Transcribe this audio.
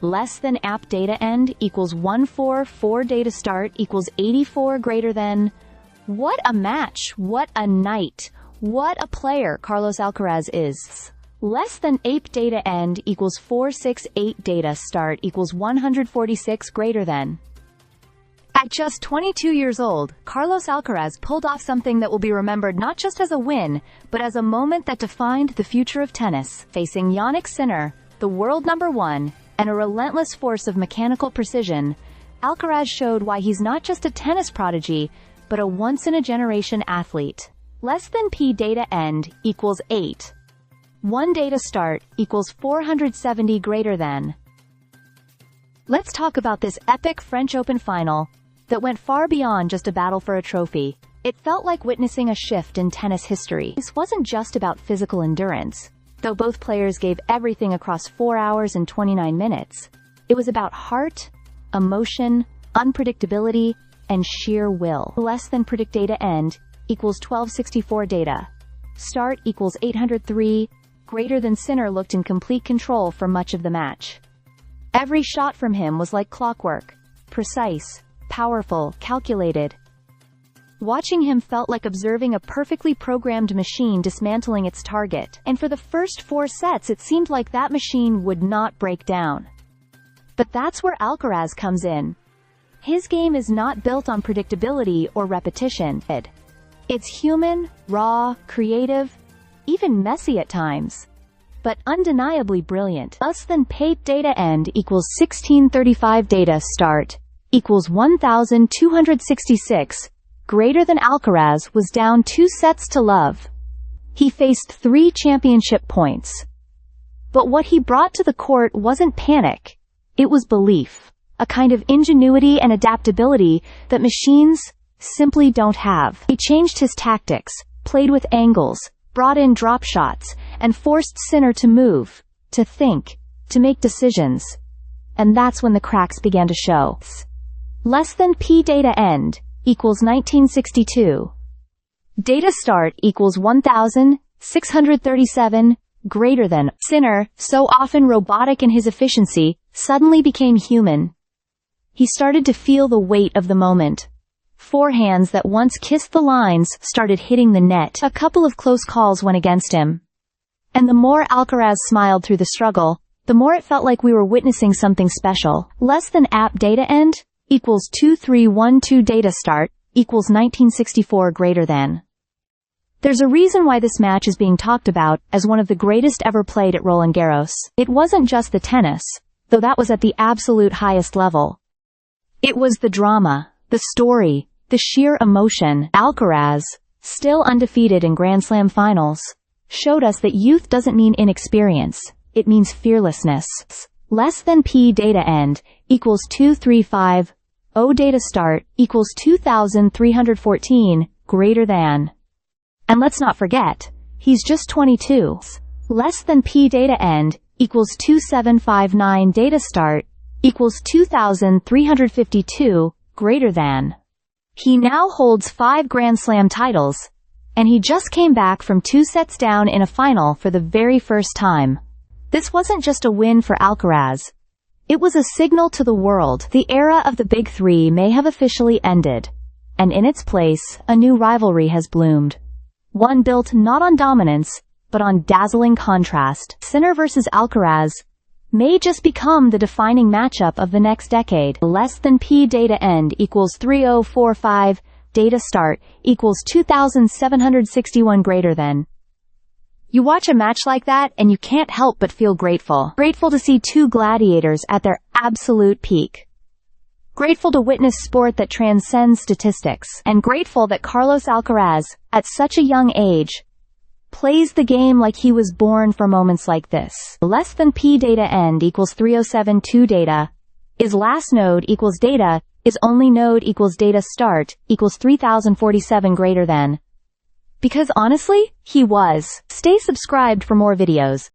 less than app data end equals 144 data start equals 84 greater than. What a match, what a night, what a player Carlos Alcaraz is. Less than ape data end equals 468 data start equals 146 greater than. At just 22 years old, Carlos Alcaraz pulled off something that will be remembered not just as a win, but as a moment that defined the future of tennis. Facing Jannik Sinner, the world #1, and a relentless force of mechanical precision, Alcaraz showed why he's not just a tennis prodigy, but a once-in-a-generation athlete. Less than P data end equals 8. 1 data start equals 470 greater than. Let's talk about this epic French Open final that went far beyond just a battle for a trophy. It felt like witnessing a shift in tennis history. This wasn't just about physical endurance, though both players gave everything across 4 hours and 29 minutes. It was about heart, emotion, unpredictability, and sheer will. Less than predict data end equals 1264 data. Start equals 803, greater than Sinner looked in complete control for much of the match. Every shot from him was like clockwork, precise, powerful, calculated. Watching him felt like observing a perfectly programmed machine dismantling its target, and for the first 4 sets it seemed like that machine would not break down. But that's where Alcaraz comes in. His game is not built on predictability or repetition. It's human, raw, creative, even messy at times, but undeniably brilliant. Less than pape data end equals 1635 data start equals 1266, greater than. Alcaraz was down 2 sets to love. He faced 3 championship points. But what he brought to the court wasn't panic. It was belief, a kind of ingenuity and adaptability that machines simply don't have. He changed his tactics, played with angles, brought in drop shots, and forced Sinner to move, to think, to make decisions. And that's when the cracks began to show. Less than P data end equals 1962. Data start equals 1637, greater than. Sinner, so often robotic in his efficiency, suddenly became human. He started to feel the weight of the moment. Forehands that once kissed the lines started hitting the net. A couple of close calls went against him. And the more Alcaraz smiled through the struggle, the more it felt like we were witnessing something special. Less than app data end equals 2312 data start equals 1964 greater than. There's a reason why this match is being talked about as one of the greatest ever played at Roland Garros. It wasn't just the tennis, though that was at the absolute highest level. It was the drama, the story, the sheer emotion. Alcaraz, still undefeated in Grand Slam finals, showed us that youth doesn't mean inexperience, it means fearlessness. Less than P data end equals 2350 data start equals 2314, greater than. And let's not forget, he's just 22. Less than P data end equals 2759 data start equals 2352, greater than. He now holds 5 Grand Slam titles, and he just came back from 2 sets down in a final for the very first time. This wasn't just a win for Alcaraz. It was a signal to the world. The era of the Big Three may have officially ended, and in its place, a new rivalry has bloomed. One built not on dominance, but on dazzling contrast. Sinner versus Alcaraz may just become the defining matchup of the next decade. Less than P data end equals 3045, data start equals 2761 greater than. You watch a match like that and you can't help but feel grateful. Grateful to see 2 gladiators at their absolute peak. Grateful to witness sport that transcends statistics. And grateful that Carlos Alcaraz, at such a young age, plays the game like he was born for moments like this. Less than P data end equals 3072 data. Is last node equals data. Is only node equals data start equals 3047 greater than. Because honestly, he was. Stay subscribed for more videos.